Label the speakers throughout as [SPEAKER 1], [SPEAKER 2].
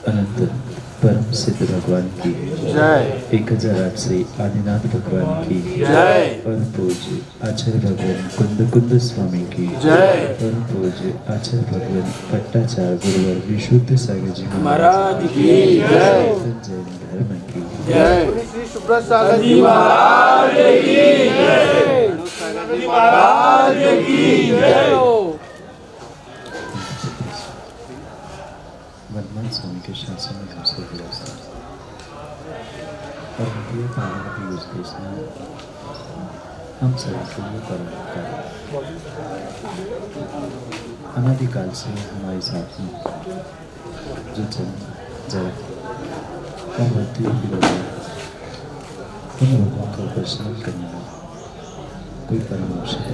[SPEAKER 1] अनंत परम सिद्ध भगवान की जय। 1008 से आदिनाथ भगवान की जय। परम पूज्य आचार्य भगवान कुंद कुंद स्वामी की जय। परम पूज्य आचार्य भगवान भट्टाचार्य गुरुवर विशुद्ध सागर जी महाराज की जय। जैन धर्म की जय। श्री सुब्रत सागर जी महाराज की जय। महाराज की जय। वर्तमान स्वामी के शासन में हमसे विरासत और हमारे पावन की उद्देश्य हम सभी के लिए परम अनादिकाल से हमारे साथ में जो जन्म जगत और मृत्यु की वजह उन लोगों का दर्शन करने वाला कोई परम अवसर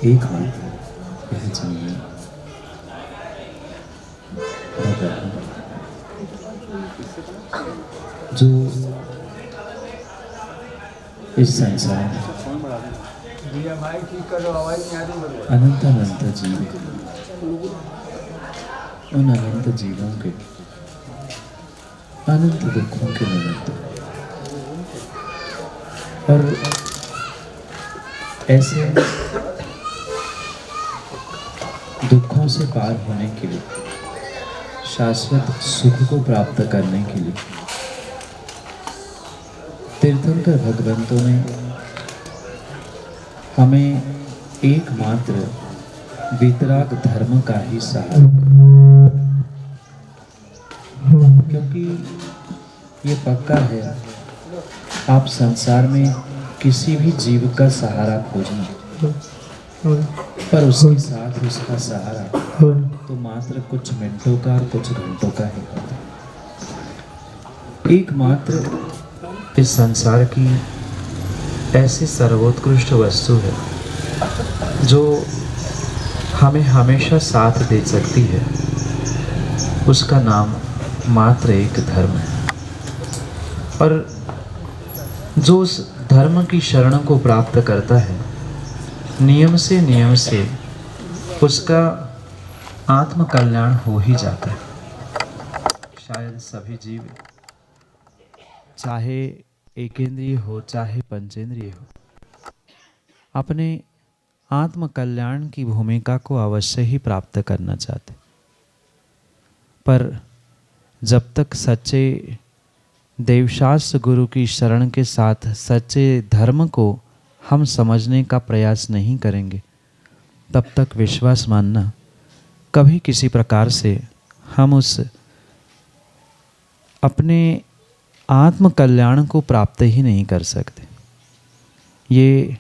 [SPEAKER 1] एक मात्र यह जमीन जो इस संसार अनंत अनंत जीव उन अनंत जीवों के अनंत दुखों के निमित्त और ऐसे दुखों से पार होने के लिए शाश्वत सुख को प्राप्त करने के लिए तीर्थंकर भगवंतों ने हमें एकमात्र वितराग धर्म का ही सहारा, क्योंकि ये पक्का है आप संसार में किसी भी जीव का सहारा खोजना पर उसके साथ उसका सहारा तो मात्र कुछ मिनटों का और कुछ घंटों का ही होता है। एकमात्र इस संसार की ऐसी सर्वोत्कृष्ट वस्तु है जो हमें हमेशा साथ दे सकती है, उसका नाम मात्र एक धर्म है। और जो उस धर्म की शरण को प्राप्त करता है नियम से उसका आत्म कल्याण हो ही जाता है। शायद सभी जीव चाहे एकेंद्रिय हो चाहे पंचेंद्रिय हो अपने आत्म कल्याण की भूमिका को अवश्य ही प्राप्त करना चाहते, पर जब तक सच्चे देवशास्त्र गुरु की शरण के साथ सच्चे धर्म को हम समझने का प्रयास नहीं करेंगे तब तक विश्वास मानना कभी किसी प्रकार से हम उस अपने आत्म कल्याण को प्राप्त ही नहीं कर सकते। ये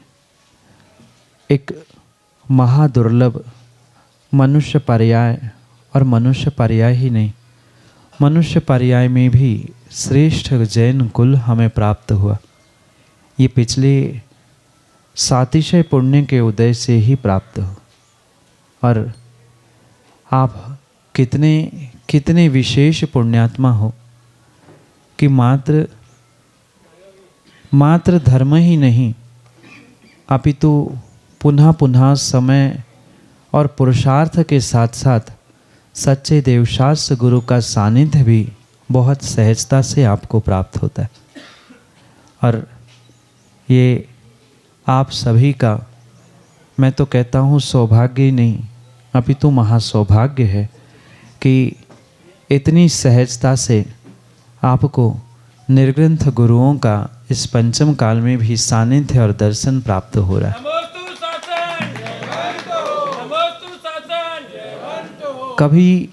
[SPEAKER 1] एक महादुर्लभ मनुष्य पर्याय, और मनुष्य पर्याय ही नहीं, मनुष्य पर्याय में भी श्रेष्ठ जैन कुल हमें प्राप्त हुआ। ये पिछले सातिशय पुण्य के उदय से ही प्राप्त हो। और आप कितने कितने विशेष पुण्यात्मा हो कि मात्र धर्म ही नहीं अपितु पुनः पुनः समय और पुरुषार्थ के साथ साथ सच्चे देवशास्त्र गुरु का सानिध्य भी बहुत सहजता से आपको प्राप्त होता है। और ये आप सभी का मैं तो कहता हूँ सौभाग्य ही नहीं अपितु महासौभाग्य है कि इतनी सहजता से आपको निर्ग्रंथ गुरुओं का इस पंचम काल में भी सानिध्य और दर्शन प्राप्त हो रहा है। कभी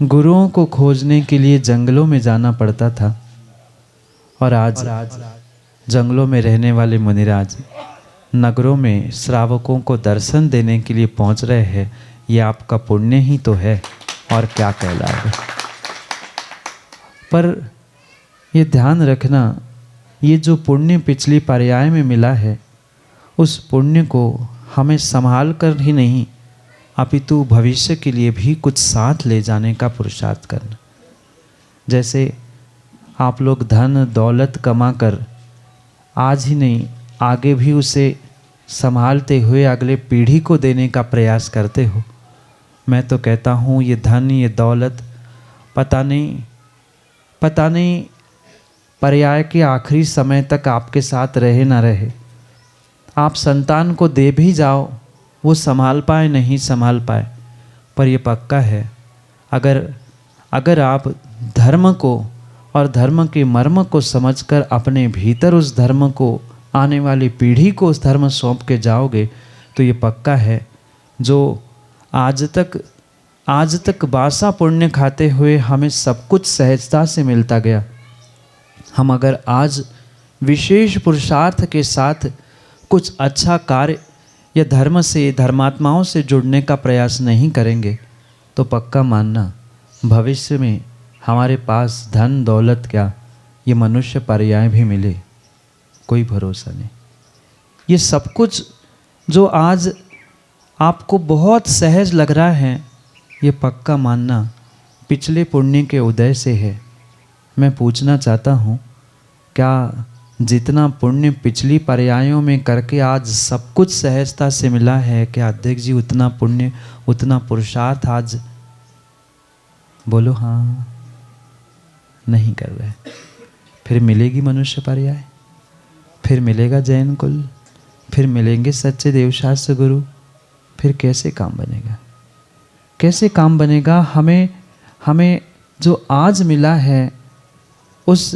[SPEAKER 1] गुरुओं को खोजने के लिए जंगलों में जाना पड़ता था और आज जंगलों में रहने वाले मुनिराज नगरों में श्रावकों को दर्शन देने के लिए पहुंच रहे हैं। ये आपका पुण्य ही तो है और क्या कहलाएगा। पर ये ध्यान रखना, ये जो पुण्य पिछली पर्याय में मिला है उस पुण्य को हमें संभाल कर ही नहीं अपितु भविष्य के लिए भी कुछ साथ ले जाने का पुरुषार्थ करना। जैसे आप लोग धन दौलत कमा कर आज ही नहीं आगे भी उसे संभालते हुए अगले पीढ़ी को देने का प्रयास करते हो। मैं तो कहता हूँ ये धन ये दौलत पता नहीं पर्याय के आखिरी समय तक आपके साथ रहे ना रहे। आप संतान को दे भी जाओ, वो संभाल पाए नहीं संभाल पाए, पर ये पक्का है अगर आप धर्म को और धर्म के मर्म को समझकर अपने भीतर उस धर्म को आने वाली पीढ़ी को उस धर्म सौंप के जाओगे तो ये पक्का है जो आज तक बासा पुण्य खाते हुए हमें सब कुछ सहजता से मिलता गया, हम अगर आज विशेष पुरुषार्थ के साथ कुछ अच्छा कार्य या धर्म से धर्मात्माओं से जुड़ने का प्रयास नहीं करेंगे तो पक्का मानना भविष्य में हमारे पास धन दौलत क्या ये मनुष्य पर्याय भी मिले, कोई भरोसा नहीं। ये सब कुछ जो आज आपको बहुत सहज लग रहा है ये पक्का मानना पिछले पुण्य के उदय से है। मैं पूछना चाहता हूँ, क्या जितना पुण्य पिछली पर्यायों में करके आज सब कुछ सहजता से मिला है, क्या अध्यक्ष जी उतना पुण्य उतना पुरुषार्थ आज बोलो हाँ नहीं कर रहे? फिर मिलेगी मनुष्य पर्याय, फिर मिलेगा जैन कुल, फिर मिलेंगे सच्चे देवशास्त्र गुरु, फिर कैसे काम बनेगा? कैसे काम बनेगा? हमें जो आज मिला है उस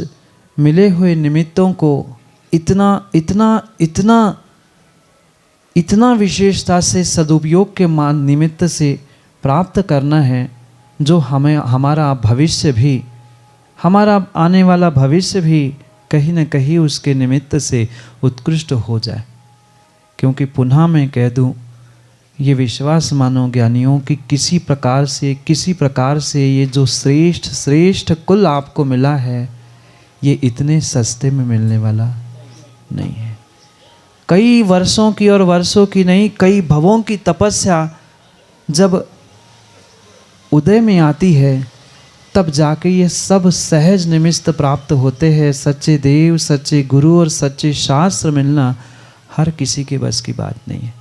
[SPEAKER 1] मिले हुए निमित्तों को इतना विशेषता से सदुपयोग के निमित्त से प्राप्त करना है जो हमें हमारा भविष्य भी हमारा आने वाला भविष्य भी कहीं न कहीं उसके निमित्त से उत्कृष्ट हो जाए। क्योंकि पुनः मैं कह दूं, ये विश्वास मानो ज्ञानियों कि किसी प्रकार से ये जो श्रेष्ठ कुल आपको मिला है ये इतने सस्ते में मिलने वाला नहीं है। कई वर्षों की और वर्षों की नहीं, कई भवों की तपस्या जब उदय में आती है तब जाके ये सब सहज निमित्त प्राप्त होते हैं। सच्चे देव सच्चे गुरु और सच्चे शास्त्र मिलना हर किसी के बस की बात नहीं है।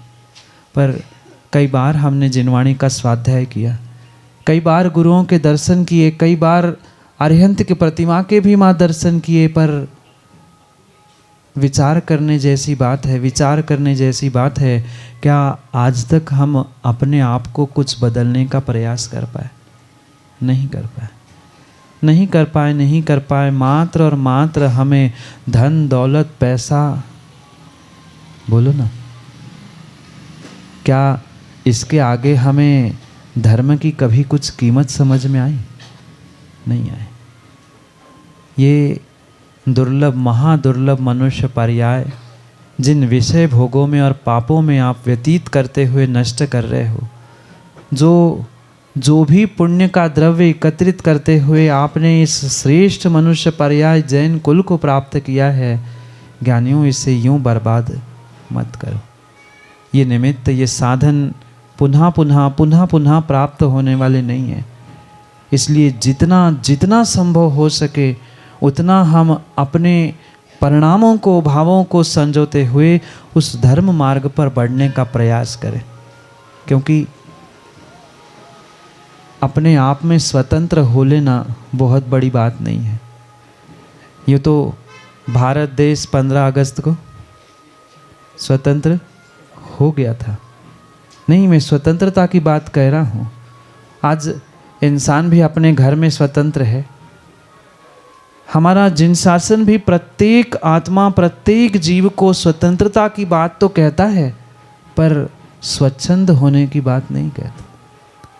[SPEAKER 1] पर कई बार हमने जिनवाणी का स्वाध्याय किया, कई बार गुरुओं के दर्शन किए, कई बार अरिहंत की प्रतिमा के भी माँ दर्शन किए, पर विचार करने जैसी बात है क्या आज तक हम अपने आप को कुछ बदलने का प्रयास कर पाए? नहीं कर पाए। मात्र और मात्र हमें धन दौलत पैसा, बोलो ना, क्या इसके आगे हमें धर्म की कभी कुछ कीमत समझ में आई? नहीं आए। ये दुर्लभ महादुर्लभ मनुष्य पर्याय जिन विषय भोगों में और पापों में आप व्यतीत करते हुए नष्ट कर रहे हो, जो भी पुण्य का द्रव्य एकत्रित करते हुए आपने इस श्रेष्ठ मनुष्य पर्याय जैन कुल को प्राप्त किया है, ज्ञानियों इसे यूं बर्बाद मत करो। ये निमित्त ये साधन पुनः पुनः प्राप्त होने वाले नहीं है। इसलिए जितना संभव हो सके उतना हम अपने परिणामों को भावों को संजोते हुए उस धर्म मार्ग पर बढ़ने का प्रयास करें। क्योंकि अपने आप में स्वतंत्र हो लेना बहुत बड़ी बात नहीं है। ये तो भारत देश 15 अगस्त को स्वतंत्र हो गया था। नहीं, मैं स्वतंत्रता की बात कह रहा हूँ। आज इंसान भी अपने घर में स्वतंत्र है। हमारा जिन शासन भी प्रत्येक आत्मा प्रत्येक जीव को स्वतंत्रता की बात तो कहता है, पर स्वच्छंद होने की बात नहीं कहता।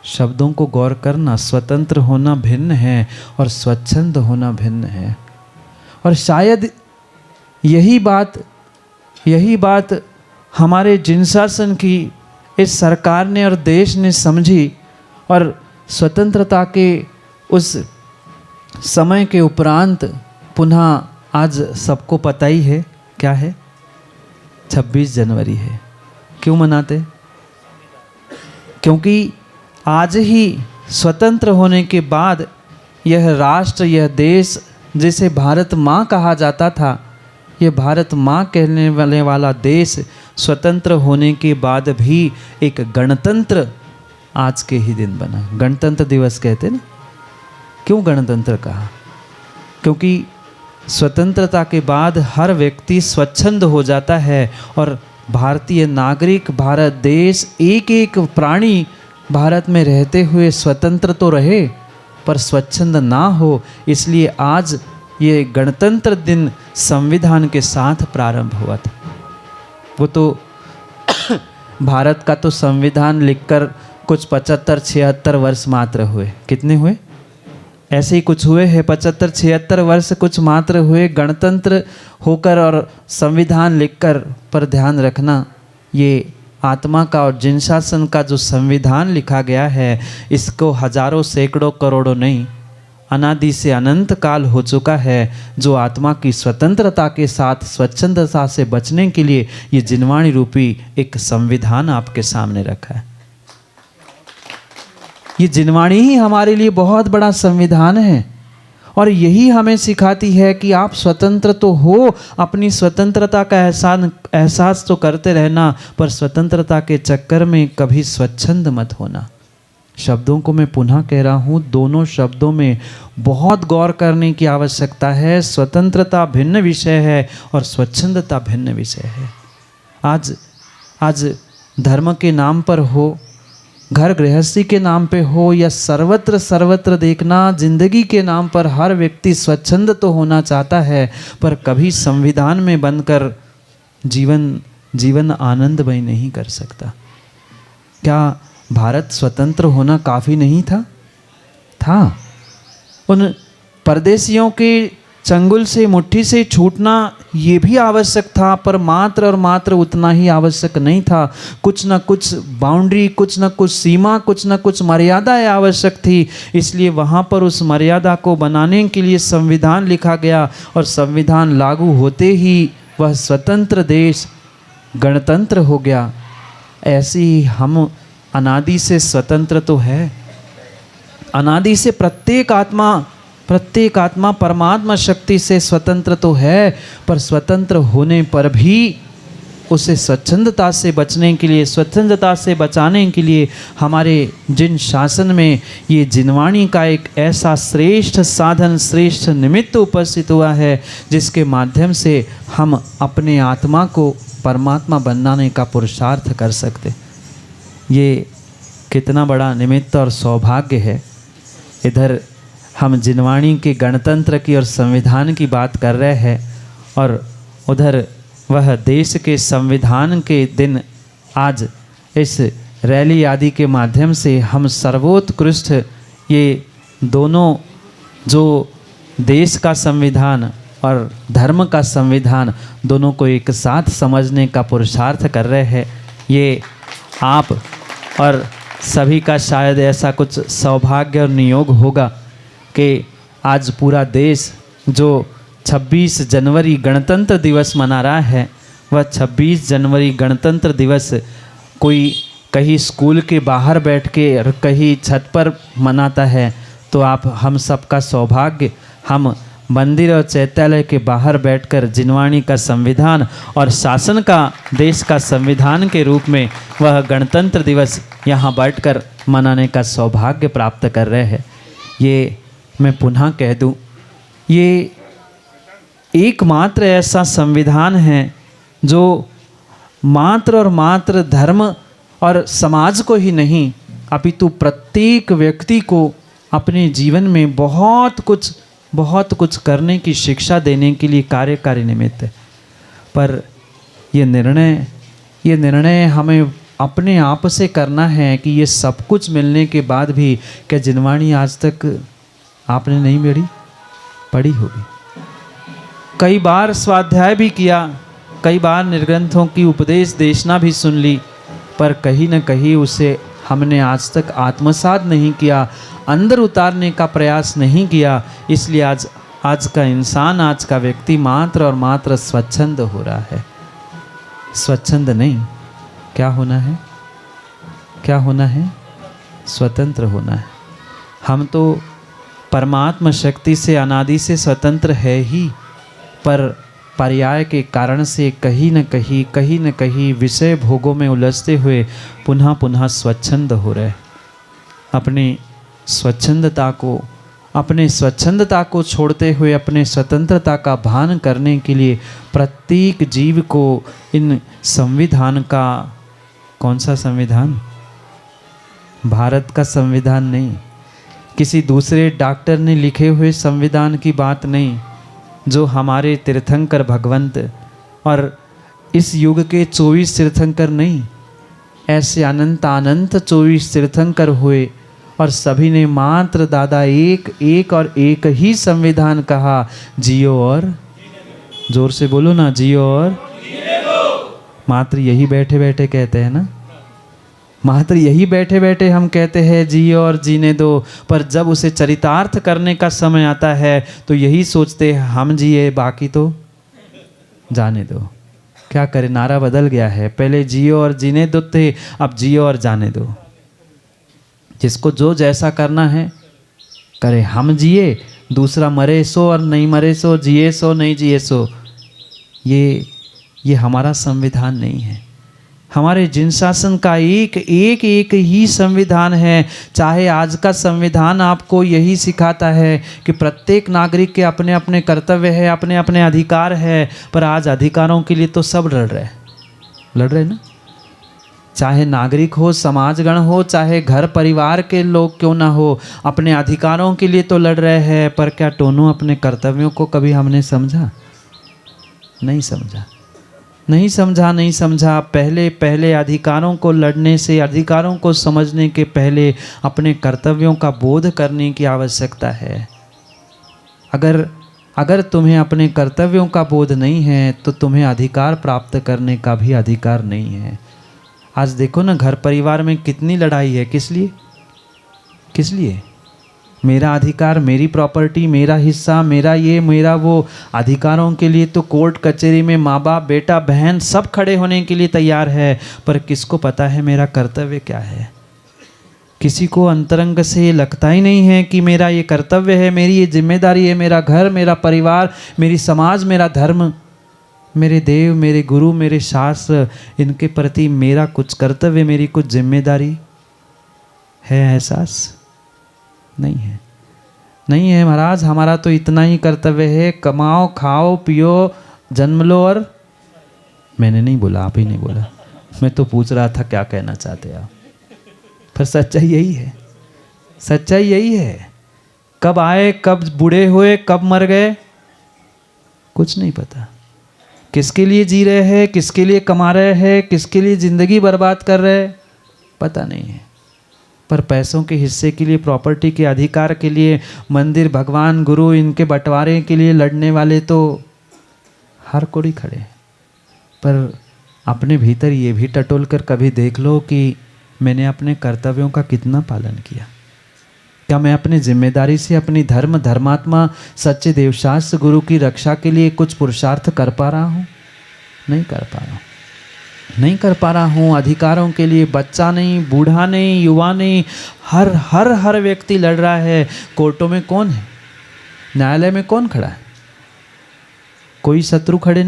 [SPEAKER 1] शब्दों को गौर करना, स्वतंत्र होना भिन्न है और स्वच्छंद होना भिन्न है। और शायद यही बात हमारे जिन शासन की इस सरकार ने और देश ने समझी, और स्वतंत्रता के उस समय के उपरांत पुनः आज सबको पता ही है क्या है, 26 जनवरी है। क्यों मनाते? क्योंकि आज ही स्वतंत्र होने के बाद यह राष्ट्र, यह देश जिसे भारत माँ कहा जाता था, यह भारत माँ कहने वाला देश स्वतंत्र होने के बाद भी एक गणतंत्र आज के ही दिन बना। गणतंत्र दिवस कहते ना। क्यों गणतंत्र कहा? क्योंकि स्वतंत्रता के बाद हर व्यक्ति स्वच्छंद हो जाता है और भारतीय नागरिक, भारत देश, एक एक प्राणी भारत में रहते हुए स्वतंत्र तो रहे पर स्वच्छंद ना हो, इसलिए आज ये गणतंत्र दिन संविधान के साथ प्रारंभ हुआ था। वो तो भारत का तो संविधान लिखकर कुछ 75-76 वर्ष मात्र हुए। कितने हुए? ऐसे ही कुछ हुए हैं, 75-76 वर्ष कुछ मात्र हुए गणतंत्र होकर और संविधान लिखकर। पर ध्यान रखना, ये आत्मा का और जिन शासन का जो संविधान लिखा गया है, इसको हजारों, सैकड़ों, करोड़ों नहीं, अनादि से अनंत काल हो चुका है। जो आत्मा की स्वतंत्रता के साथ स्वच्छंदता से बचने के लिए ये जिनवाणी रूपी एक संविधान आपके सामने रखा है। ये जिनवाणी ही हमारे लिए बहुत बड़ा संविधान है और यही हमें सिखाती है कि आप स्वतंत्र तो हो, अपनी स्वतंत्रता का एहसास तो करते रहना, पर स्वतंत्रता के चक्कर में कभी स्वच्छंद मत होना। शब्दों को मैं पुनः कह रहा हूँ, दोनों शब्दों में बहुत गौर करने की आवश्यकता है। स्वतंत्रता भिन्न विषय है और स्वच्छंदता भिन्न विषय है। आज धर्म के नाम पर हो, घर गृहस्थी के नाम पे हो या सर्वत्र देखना, जिंदगी के नाम पर हर व्यक्ति स्वच्छंद तो होना चाहता है, पर कभी संविधान में बंधकर जीवन आनंदमय नहीं कर सकता। क्या भारत स्वतंत्र होना काफ़ी नहीं था? उन परदेशियों के चंगुल से, मुट्ठी से छूटना ये भी आवश्यक था, पर मात्र और मात्र उतना ही आवश्यक नहीं था। कुछ न कुछ बाउंड्री, कुछ न कुछ सीमा, कुछ न कुछ मर्यादाएं आवश्यक थी। इसलिए वहाँ पर उस मर्यादा को बनाने के लिए संविधान लिखा गया और संविधान लागू होते ही वह स्वतंत्र देश गणतंत्र हो गया। ऐसे ही हम अनादि से स्वतंत्र तो है। अनादि से प्रत्येक आत्मा परमात्मा शक्ति से स्वतंत्र तो है, पर स्वतंत्र होने पर भी उसे स्वच्छंदता से बचने के लिए, स्वच्छंदता से बचाने के लिए हमारे जिन शासन में ये जिनवाणी का एक ऐसा श्रेष्ठ साधन, श्रेष्ठ निमित्त उपस्थित हुआ है, जिसके माध्यम से हम अपने आत्मा को परमात्मा बनाने का पुरुषार्थ कर सकते। ये कितना बड़ा निमित्त और सौभाग्य है। इधर हम जिनवाणी के गणतंत्र की और संविधान की बात कर रहे हैं और उधर वह देश के संविधान के दिन आज इस रैली आदि के माध्यम से हम सर्वोत्कृष्ट ये दोनों, जो देश का संविधान और धर्म का संविधान, दोनों को एक साथ समझने का पुरुषार्थ कर रहे हैं। ये आप और सभी का शायद ऐसा कुछ सौभाग्य और नियोग होगा कि आज पूरा देश जो 26 जनवरी गणतंत्र दिवस मना रहा है, वह 26 जनवरी गणतंत्र दिवस कोई कहीं स्कूल के बाहर बैठ के और कहीं छत पर मनाता है, तो आप हम सबका सौभाग्य, हम मंदिर और चैत्यालय के बाहर बैठकर जिनवाणी का संविधान और शासन का, देश का संविधान के रूप में वह गणतंत्र दिवस यहाँ बैठकर मनाने का सौभाग्य प्राप्त कर रहे हैं। ये मैं पुनः कह दूं, ये एकमात्र ऐसा संविधान है जो मात्र और मात्र धर्म और समाज को ही नहीं, अपितु प्रत्येक व्यक्ति को अपने जीवन में बहुत कुछ करने की शिक्षा देने के लिए कार्यकारी निमित्त है। पर ये निर्णय हमें अपने आप से करना है कि ये सब कुछ मिलने के बाद भी क्या जिनवाणी आज तक आपने नहीं पढ़ी होगी। कई बार स्वाध्याय भी किया, कई बार निर्ग्रंथों की उपदेश देशना भी सुन ली, पर कहीं न कहीं उसे हमने आज तक आत्मसात नहीं किया, अंदर उतारने का प्रयास नहीं किया। इसलिए आज का इंसान, आज का व्यक्ति मात्र और मात्र स्वच्छंद हो रहा है। स्वच्छंद नहीं, क्या होना है? क्या होना है? स्वतंत्र होना है। हम तो परमात्मा शक्ति से अनादि से स्वतंत्र है ही, पर पर्याय के कारण से कहीं न कहीं विषय भोगों में उलझते हुए पुनः पुनः स्वच्छंद हो रहे। अपने स्वच्छंदता को छोड़ते हुए अपने स्वतंत्रता का भान करने के लिए प्रत्येक जीव को इन संविधान का, कौन सा संविधान? भारत का संविधान नहीं, किसी दूसरे डॉक्टर ने लिखे हुए संविधान की बात नहीं, जो हमारे तीर्थंकर भगवंत और इस युग के 24 तीर्थंकर नहीं, ऐसे अनंत 24 तीर्थंकर हुए और सभी ने मात्र दादा एक और एक ही संविधान कहा, जियो और, जोर से बोलो ना, जियो और, मात्र यही बैठे बैठे कहते हैं ना, मात्र यही बैठे बैठे हम कहते हैं जियो और जीने दो, पर जब उसे चरितार्थ करने का समय आता है तो यही सोचते हैं हम जिए, बाकी तो जाने दो। क्या करें, नारा बदल गया है। पहले जियो और जीने दो थे, अब जियो और जाने दो। जिसको जो जैसा करना है करे, हम जिए, दूसरा मरे सो और नहीं मरे सो, जिए सो नहीं जिए सो, ये हमारा संविधान नहीं है। हमारे जिन शासन का एक ही संविधान है। चाहे आज का संविधान आपको यही सिखाता है कि प्रत्येक नागरिक के अपने अपने कर्तव्य है, अपने अपने अधिकार है, पर आज अधिकारों के लिए तो सब लड़ रहे ना। चाहे नागरिक हो, समाजगण हो, चाहे घर परिवार के लोग क्यों ना हो, अपने अधिकारों के लिए तो लड़ रहे हैं, पर क्या दोनों अपने कर्तव्यों को कभी हमने समझा? नहीं समझा। पहले अधिकारों को लड़ने से, अधिकारों को समझने के पहले अपने कर्तव्यों का बोध करने की आवश्यकता है। अगर तुम्हें अपने कर्तव्यों का बोध नहीं है तो तुम्हें अधिकार प्राप्त करने का भी अधिकार नहीं है। आज देखो ना, घर परिवार में कितनी लड़ाई है। किस लिए? मेरा अधिकार, मेरी प्रॉपर्टी, मेरा हिस्सा, मेरा ये, मेरा वो। अधिकारों के लिए तो कोर्ट कचहरी में माँ बाप, बेटा, बहन सब खड़े होने के लिए तैयार है, पर किसको पता है मेरा कर्तव्य क्या है? किसी को अंतरंग से लगता ही नहीं है कि मेरा ये कर्तव्य है, मेरी ये जिम्मेदारी है, मेरा घर, मेरा परिवार, मेरी समाज, मेरा धर्म, मेरे देव, मेरे गुरु, मेरे शास्त्र, इनके प्रति मेरा कुछ कर्तव्य, मेरी कुछ जिम्मेदारी है। एहसास नहीं है महाराज। हमारा तो इतना ही कर्तव्य है, कमाओ, खाओ, पियो, जन्म लो। और मैंने नहीं बोला, आप ही नहीं बोला, मैं तो पूछ रहा था क्या कहना चाहते आप। पर सच्चाई यही है। कब आए, कब बूढ़े हुए, कब मर गए, कुछ नहीं पता। किसके लिए जी रहे हैं, किसके लिए कमा रहे हैं, किसके लिए जिंदगी बर्बाद कर रहे हैं, पता नहीं है। पर पैसों के हिस्से के लिए, प्रॉपर्टी के अधिकार के लिए, मंदिर, भगवान, गुरु, इनके बंटवारे के लिए लड़ने वाले तो हर कोई खड़े। पर अपने भीतर ये भी टटोल कर कभी देख लो कि मैंने अपने कर्तव्यों का कितना पालन किया। क्या मैं अपनी जिम्मेदारी से अपनी धर्मात्मा सच्चे देवशास्त्र गुरु की रक्षा के लिए कुछ पुरुषार्थ कर पा रहा हूँ? नहीं कर पा रहा हूँ। अधिकारों के लिए बच्चा नहीं, बूढ़ा नहीं, युवा नहीं, हर व्यक्ति लड़ रहा है। कोर्टों में कौन है? न्यायालय में कौन खड़ा है? कोई शत्रु खड़े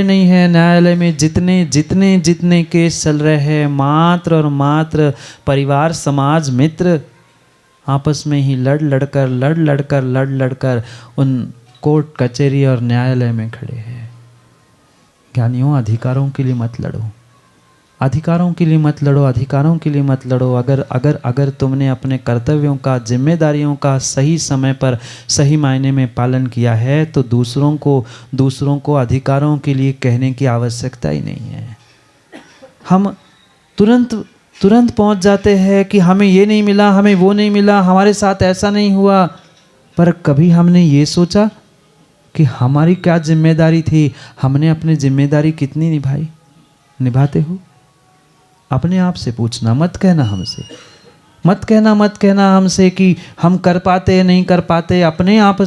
[SPEAKER 1] नहीं है। न्यायालय में जितने केस चल रहे हैं, मात्र और मात्र परिवार, समाज, मित्र आपस में ही लड़ लड़कर उन कोर्ट, कचहरी और न्यायालय में खड़े हैं। ज्ञानियों, अधिकारों के लिए मत लड़ो। अगर तुमने अपने कर्तव्यों का, जिम्मेदारियों का सही समय पर, सही मायने में पालन किया है तो दूसरों को अधिकारों के लिए कहने की आवश्यकता ही नहीं है। हम तुरंत पहुंच जाते हैं कि हमें ये नहीं मिला, हमें वो नहीं मिला, हमारे साथ ऐसा नहीं हुआ। पर कभी हमने ये सोचा कि हमारी क्या जिम्मेदारी थी, हमने अपनी जिम्मेदारी कितनी निभाते हो? अपने आप से पूछना, मत कहना हमसे कि हम कर पाते नहीं कर पाते। अपने आप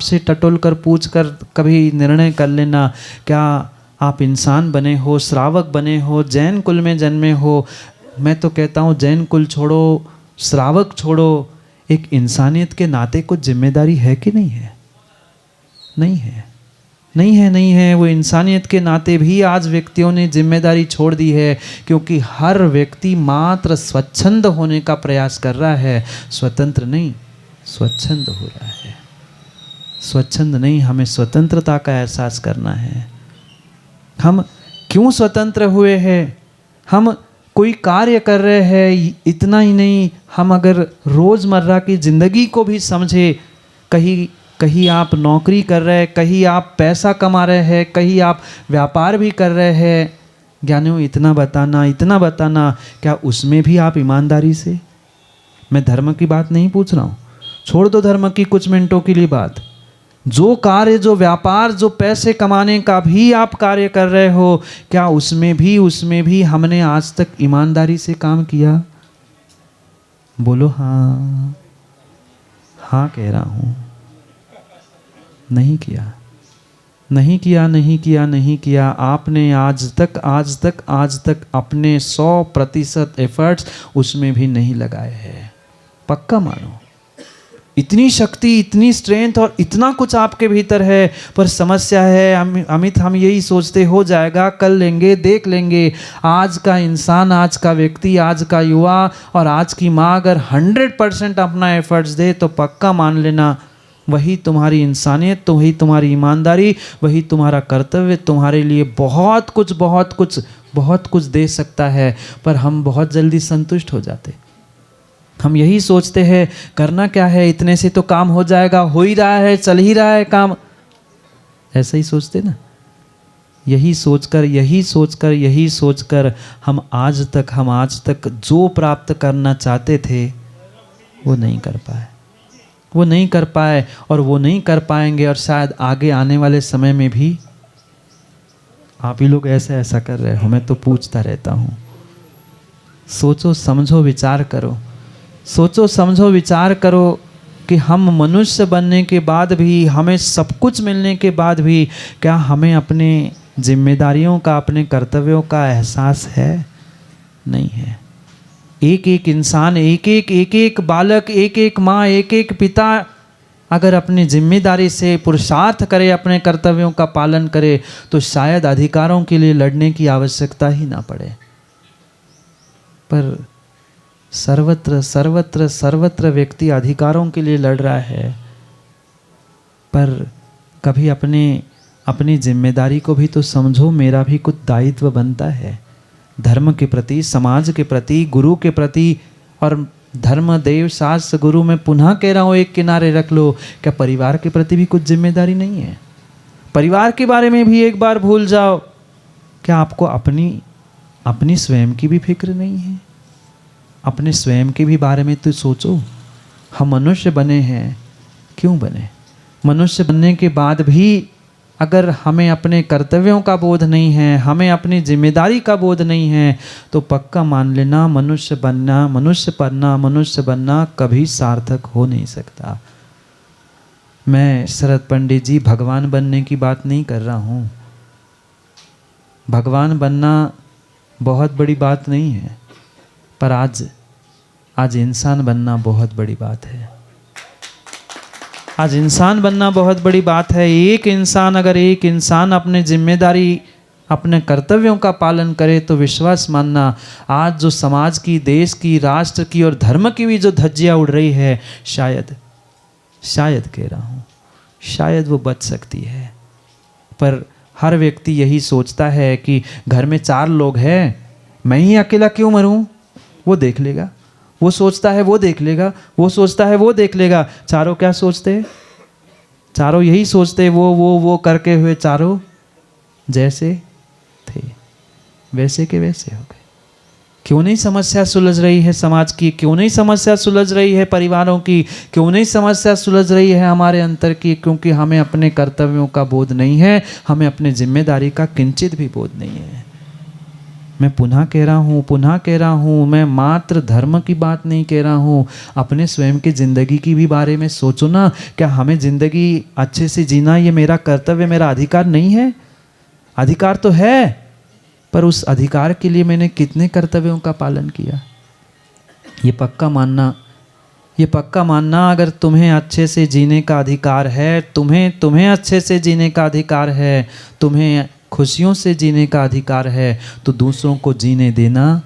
[SPEAKER 1] से टटोल कर पूछ कर कभी निर्णय कर लेना, क्या आप इंसान बने हो, श्रावक बने हो, जैन कुल में जन्मे हो। मैं तो कहता हूँ जैन कुल छोड़ो, श्रावक छोड़ो, एक इंसानियत के नाते कुछ जिम्मेदारी है कि नहीं है? नहीं है, नहीं है, नहीं है। वो इंसानियत के नाते भी आज व्यक्तियों ने जिम्मेदारी छोड़ दी है, क्योंकि हर व्यक्ति मात्र स्वच्छंद होने का प्रयास कर रहा है, स्वतंत्र नहीं, स्वच्छंद हो रहा है। स्वच्छंद नहीं, हमें स्वतंत्रता का एहसास करना है। हम क्यों स्वतंत्र हुए हैं? हम कोई कार्य कर रहे हैं, इतना ही नहीं, हम अगर रोज़मर्रा की ज़िंदगी को भी समझे, कहीं आप नौकरी कर रहे हैं, कहीं आप पैसा कमा रहे हैं, कहीं आप व्यापार भी कर रहे हैं, ज्ञानियों इतना बताना, क्या उसमें भी आप ईमानदारी से? मैं धर्म की बात नहीं पूछ रहा हूँ, छोड़ दो धर्म की कुछ मिनटों के लिए बात। जो कार्य, जो व्यापार, जो पैसे कमाने का भी आप कार्य कर रहे हो, क्या उसमें भी हमने आज तक ईमानदारी से काम किया? बोलो हाँ। हाँ कह रहा हूँ। नहीं किया, नहीं किया, नहीं किया, नहीं किया। आपने आज तक अपने 100% एफर्ट्स उसमें भी नहीं लगाए हैं। पक्का मानो, इतनी शक्ति, इतनी स्ट्रेंथ और इतना कुछ आपके भीतर है, पर समस्या है अमित, हम यही सोचते हो जाएगा, कर लेंगे, देख लेंगे। आज का इंसान, आज का व्यक्ति, आज का युवा और आज की माँ अगर 100% अपना एफर्ट्स दे तो पक्का मान लेना, वही तुम्हारी इंसानियत, तो वही तुम्हारी ईमानदारी, वही तुम्हारा कर्तव्य तुम्हारे लिए बहुत कुछ दे सकता है। पर हम बहुत जल्दी संतुष्ट हो जाते। हम यही सोचते हैं करना क्या है, इतने से तो काम हो जाएगा, हो ही रहा है, चल ही रहा है काम, ऐसा ही सोचते ना। यही सोचकर हम आज तक जो प्राप्त करना चाहते थे वो नहीं कर पाए, और वो नहीं कर पाएंगे, और शायद आगे आने वाले समय में भी। आप ही लोग ऐसा कर रहे हो, मैं तो पूछता रहता हूँ। सोचो समझो विचार करो कि हम मनुष्य बनने के बाद भी, हमें सब कुछ मिलने के बाद भी, क्या हमें अपने जिम्मेदारियों का, अपने कर्तव्यों का एहसास है? नहीं है। एक इंसान, एक बालक, एक माँ, एक पिता अगर अपनी जिम्मेदारी से पुरुषार्थ करे, अपने कर्तव्यों का पालन करे, तो शायद अधिकारों के लिए लड़ने की आवश्यकता ही ना पड़े। पर सर्वत्र व्यक्ति अधिकारों के लिए लड़ रहा है, पर कभी अपनी जिम्मेदारी को भी तो समझो। मेरा भी कुछ दायित्व बनता है, धर्म के प्रति, समाज के प्रति, गुरु के प्रति। और धर्म, देव, शास्त्र, गुरु मैं पुनः कह रहा हूँ, एक किनारे रख लो। क्या परिवार के प्रति भी कुछ जिम्मेदारी नहीं है? परिवार के बारे में भी एक बार भूल जाओ। क्या आपको अपनी स्वयं की भी फिक्र नहीं है? अपने स्वयं के भी बारे में तो सोचो। हम मनुष्य बने हैं, क्यों बने? मनुष्य बनने के बाद भी अगर हमें अपने कर्तव्यों का बोध नहीं है, हमें अपनी जिम्मेदारी का बोध नहीं है, तो पक्का मान लेना मनुष्य बनना कभी सार्थक हो नहीं सकता। मैं शरद पंडित जी भगवान बनने की बात नहीं कर रहा हूँ। भगवान बनना बहुत बड़ी बात नहीं है, पर आज इंसान बनना बहुत बड़ी बात है। आज इंसान बनना बहुत बड़ी बात है। एक इंसान अपने जिम्मेदारी, अपने कर्तव्यों का पालन करे तो विश्वास मानना, आज जो समाज की, देश की, राष्ट्र की और धर्म की भी जो धज्जियाँ उड़ रही है, शायद कह रहा हूँ, शायद वो बच सकती है। पर हर व्यक्ति यही सोचता है कि घर में 4 लोग हैं, मैं ही अकेला क्यों मरूं? वो देख लेगा। वो सोचता है वो देख लेगा, वो सोचता है वो देख लेगा। चारों क्या सोचते हैं? चारों यही सोचते हैं, वो करके हुए चारों जैसे थे वैसे के वैसे हो गए। क्यों नहीं समस्या सुलझ रही है समाज की? क्यों नहीं समस्या सुलझ रही है परिवारों की? क्यों नहीं समस्या सुलझ रही है हमारे अंतर की? क्योंकि हमें अपने कर्तव्यों का बोध नहीं है, हमें अपनी जिम्मेदारी का किंचित भी बोध नहीं है। मैं पुनः कह रहा हूँ, मैं मात्र धर्म की बात नहीं कह रहा हूँ, अपने स्वयं की ज़िंदगी की भी बारे में सोचो ना। क्या हमें ज़िंदगी अच्छे से जीना ये मेरा कर्तव्य, मेरा अधिकार नहीं है? अधिकार तो है, पर उस अधिकार के लिए मैंने कितने कर्तव्यों का पालन किया, ये पक्का मानना। ये पक्का मानना, अगर तुम्हें अच्छे से जीने का अधिकार है, तुम्हें अच्छे से जीने का अधिकार है, तुम्हें खुशियों से जीने का अधिकार है, तो दूसरों को जीने देना,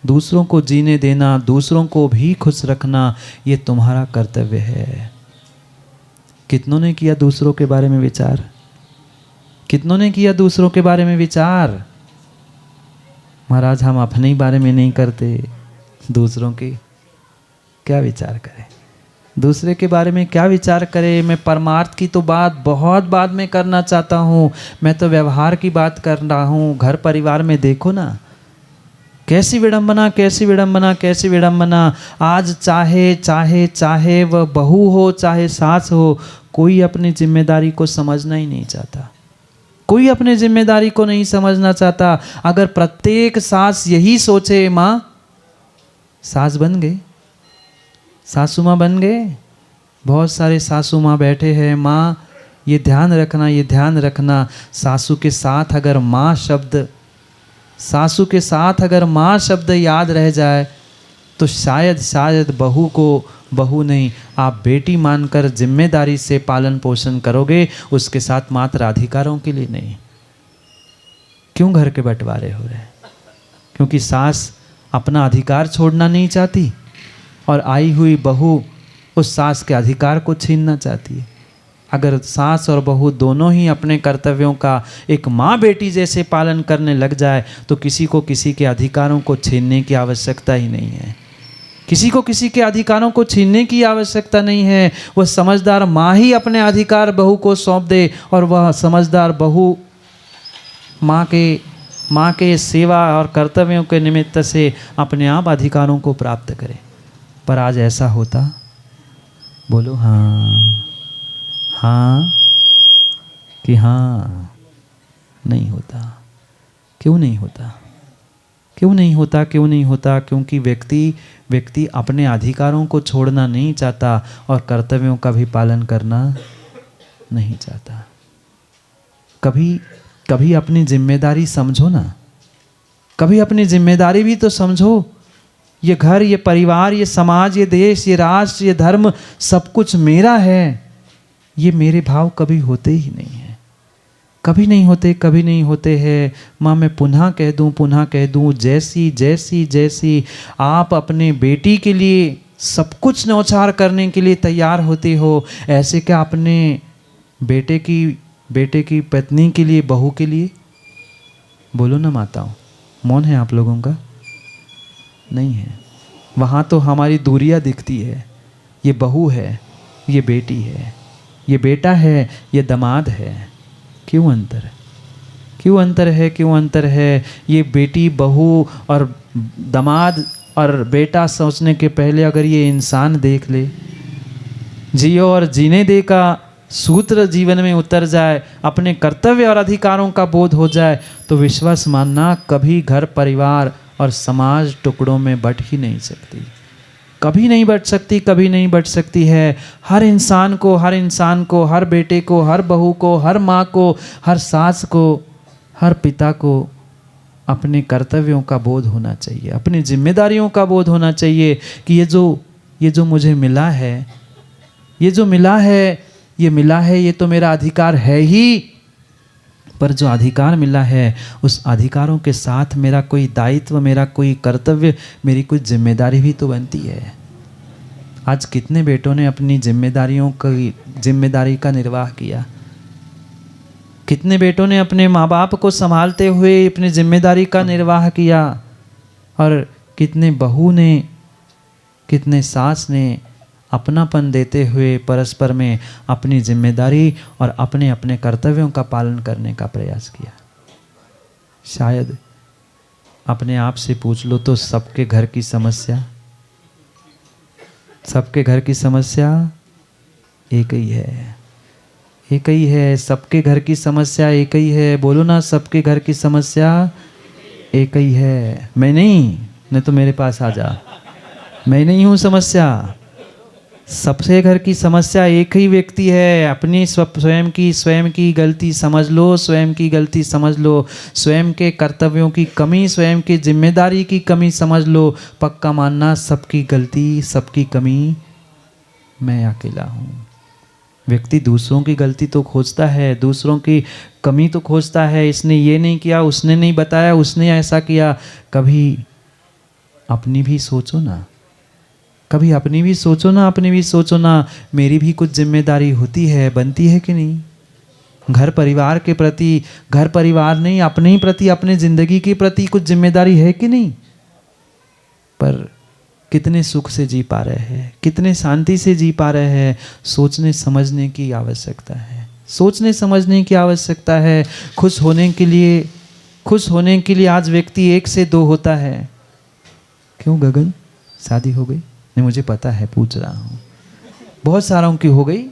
[SPEAKER 1] दूसरों को जीने देना, दूसरों को भी खुश रखना, ये तुम्हारा कर्तव्य है। कितनों ने किया दूसरों के बारे में विचार? कितनों ने किया दूसरों के बारे में विचार? महाराज हम अपने ही बारे में नहीं करते, दूसरों के क्या विचार करें, दूसरे के बारे में क्या विचार करें। मैं परमार्थ की तो बात बहुत बाद में करना चाहता हूँ, मैं तो व्यवहार की बात कर रहा हूँ। घर परिवार में देखो ना, कैसी विडंबना, कैसी विडंबना, कैसी विडंबना। आज चाहे चाहे चाहे वह बहू हो चाहे सास हो, कोई अपनी जिम्मेदारी को समझना ही नहीं चाहता, कोई अपने जिम्मेदारी को नहीं समझना चाहता। अगर प्रत्येक सास यही सोचे, माँ सास बन गए, सासू माँ बन गए, बहुत सारे सासू माँ बैठे हैं, माँ ये ध्यान रखना, ये ध्यान रखना। सासू के साथ अगर माँ शब्द, सासू के साथ अगर माँ शब्द याद रह जाए तो शायद बहू को बहू नहीं, आप बेटी मानकर जिम्मेदारी से पालन पोषण करोगे, उसके साथ मात्र अधिकारों के लिए नहीं। क्यों घर के बंटवारे हो रहे हैं? क्योंकि सास अपना अधिकार छोड़ना नहीं चाहती और आई हुई बहू उस सास के अधिकार को छीनना चाहती है। अगर सास और बहू दोनों ही अपने कर्तव्यों का एक माँ बेटी जैसे पालन करने लग जाए तो किसी को किसी के अधिकारों को छीनने की आवश्यकता ही नहीं है। किसी को किसी के अधिकारों को छीनने की आवश्यकता नहीं है। वह समझदार माँ ही अपने अधिकार बहू को सौंप दे और वह समझदार बहू माँ के सेवा और कर्तव्यों के निमित्त से अपने आप अधिकारों को प्राप्त करे। पर आज ऐसा होता? बोलो हाँ, हाँ कि हाँ? नहीं होता। क्यों नहीं होता? क्यों नहीं होता? क्यों नहीं होता? क्योंकि व्यक्ति अपने अधिकारों को छोड़ना नहीं चाहता और कर्तव्यों का भी पालन करना नहीं चाहता। कभी अपनी जिम्मेदारी समझो ना, कभी अपनी जिम्मेदारी भी तो समझो। ये घर, ये परिवार, ये समाज, ये देश, ये राष्ट्र, ये धर्म, सब कुछ मेरा है। ये मेरे भाव कभी होते ही नहीं है, कभी नहीं होते, कभी नहीं होते हैं। माँ मैं पुनः कह दूँ, जैसी आप अपने बेटी के लिए सब कुछ न्यौछावर करने के लिए तैयार होते हो, ऐसे क्या अपने बेटे की पत्नी के लिए, बहू के लिए? बोलो ना माताओं, मौन है आप लोगों का? नहीं है। वहाँ तो हमारी दूरियाँ दिखती है। ये बहू है, ये बेटी है, ये बेटा है, ये दामाद है। क्यों अंतर है? क्यों अंतर है? क्यों अंतर है? ये बेटी, बहू और दामाद और बेटा सोचने के पहले अगर ये इंसान देख ले, जियो और जीने दे का सूत्र जीवन में उतर जाए, अपने कर्तव्य और अधिकारों का बोध हो जाए, तो विश्वास मानना कभी घर परिवार और समाज टुकड़ों में बट ही नहीं सकती। कभी नहीं बट सकती, कभी नहीं बट सकती है। हर इंसान को, हर बेटे को, हर बहू को, हर माँ को, हर सास को, हर पिता को अपने कर्तव्यों का बोध होना चाहिए, अपनी जिम्मेदारियों का बोध होना चाहिए कि ये जो मुझे मिला है, ये मिला है, ये तो मेरा अधिकार है ही। पर जो अधिकार मिला है, उस अधिकारों के साथ मेरा कोई दायित्व, मेरा कोई कर्तव्य, मेरी कोई जिम्मेदारी भी तो बनती है। आज कितने बेटों ने अपनी जिम्मेदारी का निर्वाह किया? कितने बेटों ने अपने माँ बाप को संभालते हुए अपनी जिम्मेदारी का निर्वाह किया? और कितने बहू ने, कितने सास ने अपनापन देते हुए परस्पर में अपनी जिम्मेदारी और अपने अपने कर्तव्यों का पालन करने का प्रयास किया। शायद अपने आप से पूछ लो तो सबके घर की समस्या एक ही है, एक ही है। सबके घर की समस्या एक ही है। बोलो ना, सबके घर की समस्या एक ही है। मैं नहीं तो मेरे पास आ जा, मैं नहीं हूँ समस्या।
[SPEAKER 2] सबसे घर की समस्या एक ही व्यक्ति है, अपनी स्वयं की गलती समझ लो, स्वयं की गलती समझ लो, स्वयं के कर्तव्यों की कमी, स्वयं की जिम्मेदारी की कमी समझ लो। पक्का मानना सबकी गलती, सबकी कमी मैं अकेला हूँ। व्यक्ति दूसरों की गलती तो खोजता है, दूसरों की कमी तो खोजता है, इसने ये नहीं किया, उसने नहीं बताया, उसने ऐसा किया। कभी अपनी भी सोचो ना, कभी अपनी भी सोचो ना, अपनी भी सोचो ना, मेरी भी कुछ जिम्मेदारी होती है, बनती है कि नहीं? घर परिवार के प्रति, घर परिवार नहीं, अपने ही प्रति, अपने जिंदगी के प्रति कुछ जिम्मेदारी है कि नहीं? पर कितने सुख से जी पा रहे हैं, कितने शांति से जी पा रहे हैं? सोचने समझने की आवश्यकता है, सोचने समझने की आवश्यकता है। खुश होने के लिए आज व्यक्ति 1 से 2 होता है। क्यों गगन, शादी हो गई? नहीं, मुझे पता है, पूछ रहा हूँ। बहुत सारों की हो गई,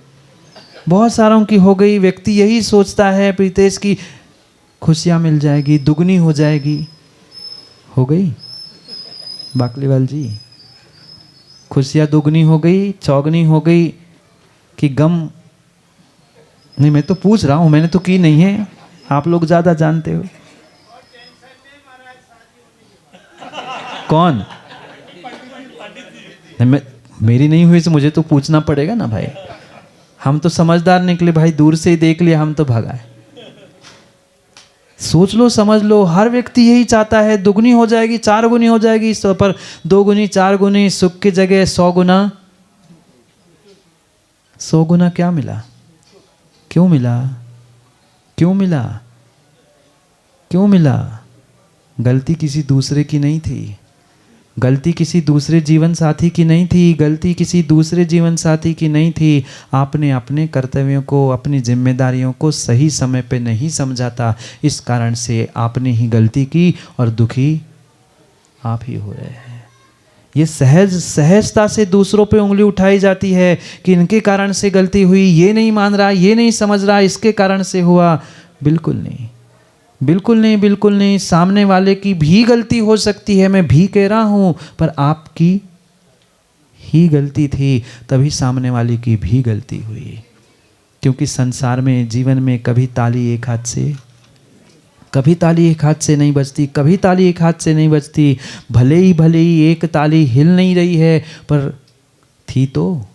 [SPEAKER 2] बहुत सारों की हो गई। व्यक्ति यही सोचता है प्रीतेश की खुशियाँ मिल जाएगी, दुगनी हो जाएगी। हो गई बाकलीवाल जी? खुशियाँ दुगनी हो गई, चौगनी हो गई कि गम? नहीं, मैं तो पूछ रहा हूँ, मैंने तो की नहीं है, आप लोग ज़्यादा जानते हो। कौन? मेरी नहीं हुई तो मुझे तो पूछना पड़ेगा ना भाई। हम तो समझदार निकले भाई, दूर से ही देख लिया, हम तो भगाए। सोच लो, समझ लो, हर व्यक्ति यही चाहता है, दुगनी हो जाएगी, 4 गुनी हो जाएगी, पर 2 गुनी 4 गुनी सुख की जगह 100 गुना। 100 गुना क्या मिला? क्यों मिला? क्यों मिला? क्यों मिला? गलती किसी दूसरे की नहीं थी, गलती किसी दूसरे जीवन साथी की नहीं थी, गलती किसी दूसरे जीवन साथी की नहीं थी। आपने अपने कर्तव्यों को, अपनी जिम्मेदारियों को सही समय पे नहीं समझा था, इस कारण से आपने ही गलती की और दुखी आप ही हो रहे हैं। ये सहजता से दूसरों पे उंगली उठाई जाती है कि इनके कारण से गलती हुई, ये नहीं मान रहा, ये नहीं समझ रहा, इसके कारण से हुआ। बिल्कुल नहीं, बिल्कुल नहीं, बिल्कुल नहीं। सामने वाले की भी गलती हो सकती है, मैं भी कह रहा हूं, पर आपकी ही गलती थी, तभी सामने वाले की भी गलती हुई। क्योंकि संसार में, जीवन में कभी ताली एक हाथ से नहीं बजती, कभी ताली एक हाथ से नहीं बजती। भले ही एक ताली हिल नहीं रही है, पर थी तो।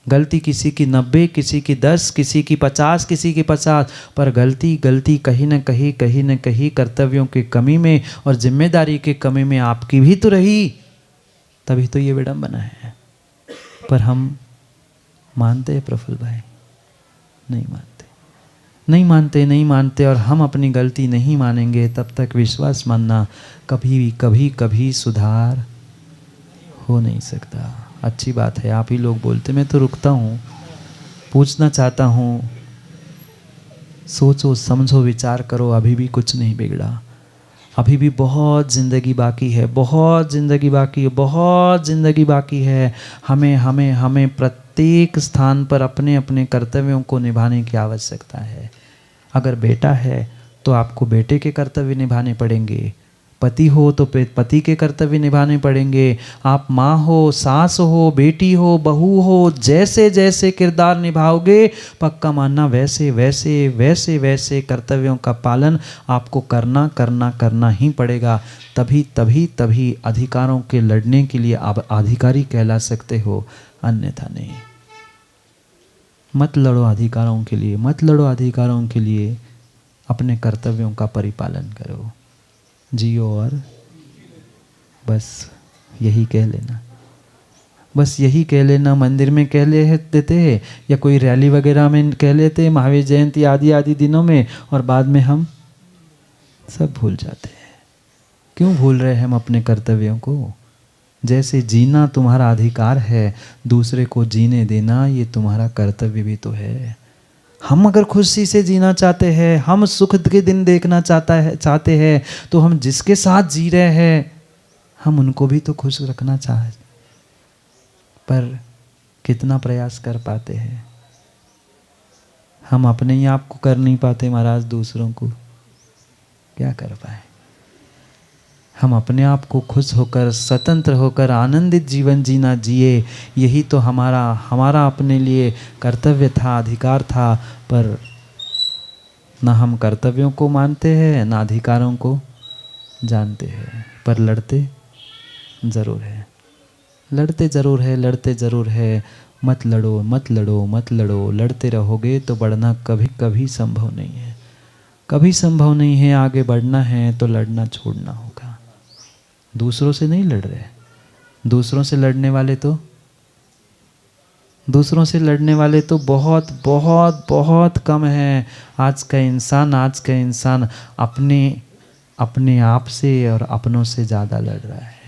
[SPEAKER 2] गलती किसी की 90, किसी की 10, किसी की 50, किसी की 50, पर गलती कहीं न कहीं कर्तव्यों की कमी में और जिम्मेदारी के कमी में आपकी भी तो रही, तभी तो ये विडंबना है। पर हम मानते हैं प्रफुल्ल भाई? नहीं मानते, और हम अपनी गलती नहीं मानेंगे तब तक विश्वास मानना कभी सुधार हो नहीं सकता। अच्छी बात है, आप ही लोग बोलते, मैं तो रुकता हूँ, पूछना चाहता हूँ। सोचो, समझो, विचार करो, अभी भी कुछ नहीं बिगड़ा, अभी भी बहुत ज़िंदगी बाकी है, बहुत ज़िंदगी बाकी है। हमें प्रत्येक स्थान पर अपने अपने कर्तव्यों को निभाने की आवश्यकता है। अगर बेटा है तो आपको बेटे के कर्तव्य निभाने पड़ेंगे, पति हो तो पति के कर्तव्य निभाने पड़ेंगे, आप माँ हो, सास हो, बेटी हो, बहू हो, जैसे जैसे किरदार निभाओगे, पक्का मानना वैसे कर्तव्यों का पालन आपको करना ही पड़ेगा। तभी अधिकारों के लड़ने के लिए आप अधिकारी कहला सकते हो, अन्यथा नहीं। मत लड़ो अधिकारों के लिए, अपने कर्तव्यों का परिपालन करो, जियो, और बस यही कह लेना। मंदिर में कह लेते हैं, या कोई रैली वगैरह में कह लेते हैं, महावीर जयंती आदि दिनों में, और बाद में हम सब भूल जाते हैं। क्यों भूल रहे हैं हम अपने कर्तव्यों को? जैसे जीना तुम्हारा अधिकार है, दूसरे को जीने देना ये तुम्हारा कर्तव्य भी तो है। हम अगर खुशी से जीना चाहते हैं, हम सुख के दिन देखना चाहते हैं, तो हम जिसके साथ जी रहे हैं, हम उनको भी तो खुश रखना चाहते, पर कितना प्रयास कर पाते हैं? हम अपने ही आप को कर नहीं पाते महाराज, दूसरों को क्या कर पाए? हम अपने आप को खुश होकर, स्वतंत्र होकर, आनंदित जीवन जीना जिए, यही तो हमारा अपने लिए कर्तव्य था, अधिकार था। पर ना हम कर्तव्यों को मानते हैं, ना अधिकारों को जानते हैं, पर लड़ते ज़रूर है, लड़ते ज़रूर है, लड़ते ज़रूर है। मत लड़ो, मत लड़ो, मत लड़ो, लड़ते रहोगे तो बढ़ना कभी कभी संभव नहीं है, कभी संभव नहीं है। आगे बढ़ना है तो लड़ना छोड़ना होगा। दूसरों से नहीं लड़ रहे, दूसरों से लड़ने वाले तो बहुत बहुत बहुत कम हैं। आज का इंसान अपने आप से और अपनों से ज़्यादा लड़ रहा है।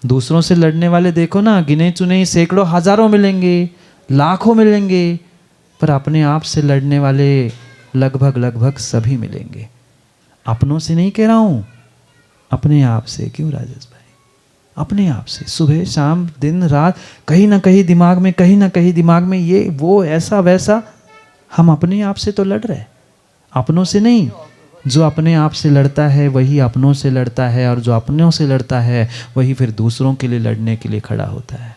[SPEAKER 2] दूसरों से लड़ने वाले देखो ना, गिने चुने ही सैकड़ों हजारों मिलेंगे, लाखों मिलेंगे, पर अपने आप से लड़ने वाले लगभग सभी मिलेंगे। अपनों से नहीं कह रहा हूँ, अपने आप से। क्यों राजेश भाई? अपने आप से सुबह शाम दिन रात कहीं ना कहीं दिमाग में ये वो ऐसा वैसा, हम अपने आप से तो लड़ रहे, अपनों से नहीं। जो अपने आप से लड़ता है वही अपनों से लड़ता है, और जो अपनों से लड़ता है वही फिर दूसरों के लिए लड़ने के लिए खड़ा होता है।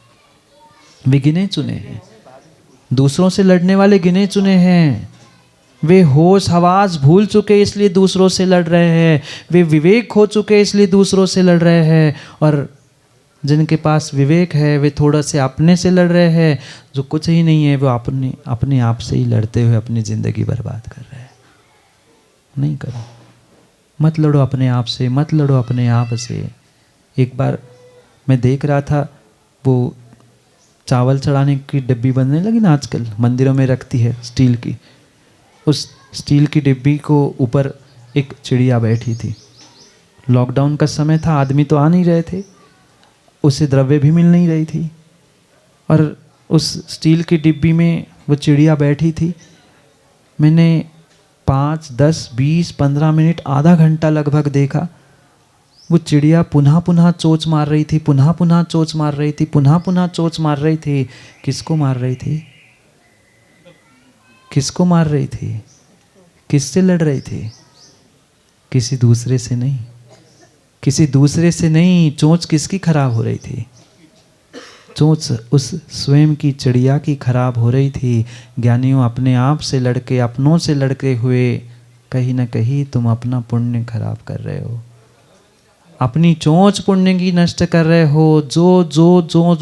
[SPEAKER 2] वे गिने चुने हैं, दूसरों से लड़ने वाले गिने चुने हैं। वे होश हवास भूल चुके इसलिए दूसरों से लड़ रहे हैं, वे विवेक खो चुके इसलिए दूसरों से लड़ रहे हैं, और जिनके पास विवेक है वे थोड़ा से अपने से लड़ रहे हैं। जो कुछ ही नहीं है वो अपने आप से ही लड़ते हुए अपनी ज़िंदगी बर्बाद कर रहे हैं। नहीं करो, मत लड़ो अपने आप से, मत लड़ो अपने आप से। एक बार मैं देख रहा था, वो चावल चढ़ाने की डिब्बी बनने लगी ना आजकल, मंदिरों में रखती है स्टील की। उस स्टील की डिब्बी को ऊपर एक चिड़िया बैठी थी। लॉकडाउन का समय था, आदमी तो आ नहीं रहे थे, उसे द्रव्य भी मिल नहीं रही थी, और उस स्टील की डिब्बी में वो चिड़िया बैठी थी। मैंने 5, 10, 20, 15 मिनट, आधा घंटा लगभग देखा। वो चिड़िया पुनः चोंच मार रही थी, पुनः चोंच मार रही थी, पुनः चोंच मार रही थी। किसको मार रही थी? किसको मार रही थी? किससे लड़ रही थी? किसी दूसरे से नहीं, किसी दूसरे से नहीं। चोंच किसकी खराब हो रही थी? चोंच उस स्वयं की चिड़िया की खराब हो रही थी। ज्ञानियों, अपने आप से लड़के, अपनों से लड़के हुए कहीं ना कहीं तुम अपना पुण्य खराब कर रहे हो, अपनी चोंच पुण्य की नष्ट कर रहे हो। जो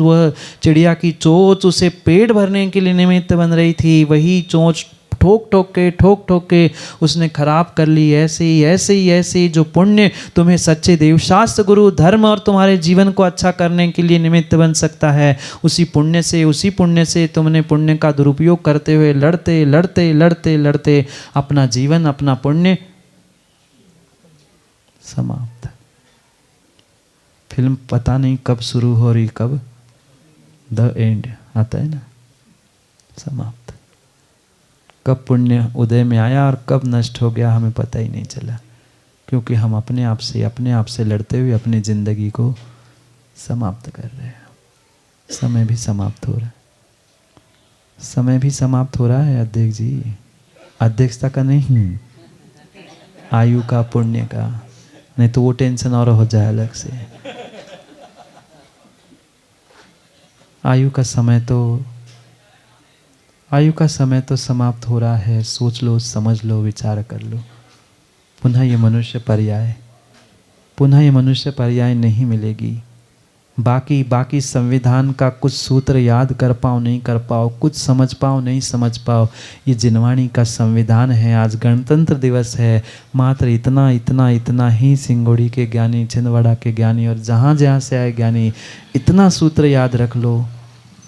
[SPEAKER 2] वह चिड़िया की चोंच उसे पेट भरने के लिए निमित्त बन रही थी, वही चोंच ठोक ठोक के उसने खराब कर ली। ऐसे ही जो पुण्य तुम्हें सच्चे देवशास्त्र, गुरु, धर्म और तुम्हारे जीवन को अच्छा करने के लिए निमित्त बन सकता है, उसी पुण्य से तुमने पुण्य का दुरुपयोग करते हुए लड़ते अपना जीवन, अपना पुण्य समाप्त। फिल्म पता नहीं कब शुरू हो रही, कब द एंड आता है ना, समाप्त। कब पुण्य उदय में आया और कब नष्ट हो गया हमें पता ही नहीं चला, क्योंकि हम अपने आप से लड़ते हुए अपनी जिंदगी को समाप्त कर रहे हैं। समय भी समाप्त हो रहा है अध्यक्ष जी, अध्यक्षता का नहीं, आयु का, पुण्य का, नहीं तो वो टेंशन और हो जाए अलग से। आयु का समय तो समाप्त हो रहा है। सोच लो, समझ लो, विचार कर लो। पुनः ये मनुष्य पर्याय नहीं मिलेगी। बाकी संविधान का कुछ सूत्र याद कर पाओ नहीं कर पाओ, कुछ समझ पाओ नहीं समझ पाओ, ये जिनवाणी का संविधान है। आज गणतंत्र दिवस है, मात्र इतना ही सिंगोड़ी के ज्ञानी, छिंदवाड़ा के ज्ञानी और जहाँ से आए ज्ञानी, इतना सूत्र याद रख लो,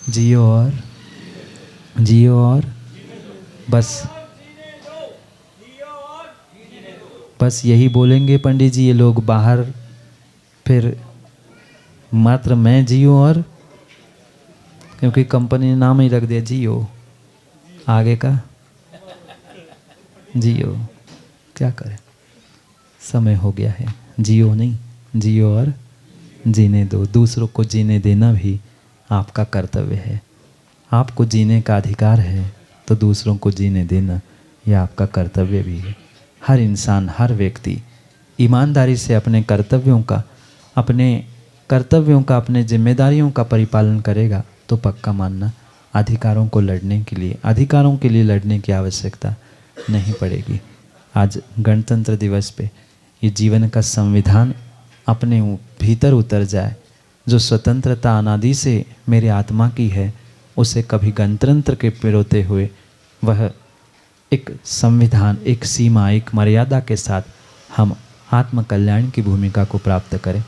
[SPEAKER 2] जियो और बस यही बोलेंगे पंडित जी ये लोग बाहर। फिर मात्र मैं जियो और, क्योंकि कंपनी ने नाम ही रख दिया जियो, आगे का जियो, क्या करें, समय हो गया है। जियो नहीं, जियो और जीने दो। दूसरों को जीने देना भी आपका कर्तव्य है। आपको जीने का अधिकार है तो दूसरों को जीने देना यह आपका कर्तव्य भी है। हर इंसान, हर व्यक्ति ईमानदारी से अपने कर्तव्यों का अपने जिम्मेदारियों का परिपालन करेगा तो पक्का मानना अधिकारों के लिए लड़ने की आवश्यकता नहीं पड़ेगी। आज गणतंत्र दिवस पे ये जीवन का संविधान अपने भीतर उतर जाए। जो स्वतंत्रता अनादि से मेरे आत्मा की है, उसे कभी गणतंत्र के पिरोते हुए वह एक संविधान, एक सीमा, एक मर्यादा के साथ हम आत्म कल्याण की भूमिका को प्राप्त करें।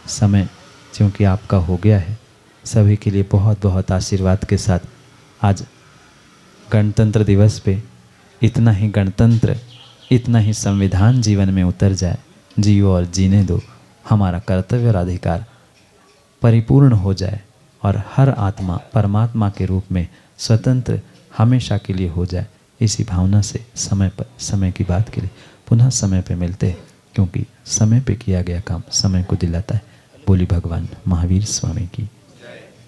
[SPEAKER 2] समय क्योंकि आपका हो गया है, सभी के लिए बहुत बहुत आशीर्वाद के साथ आज गणतंत्र दिवस पे इतना ही गणतंत्र, इतना ही संविधान जीवन में उतर जाए। जियो और जीने दो, हमारा कर्तव्य और अधिकार परिपूर्ण हो जाए और हर आत्मा परमात्मा के रूप में स्वतंत्र हमेशा के लिए हो जाए। इसी भावना से समय की बात के लिए पुनः समय पे मिलते हैं, क्योंकि समय पे किया गया काम समय को दिलाता है। बोली भगवान महावीर स्वामी की।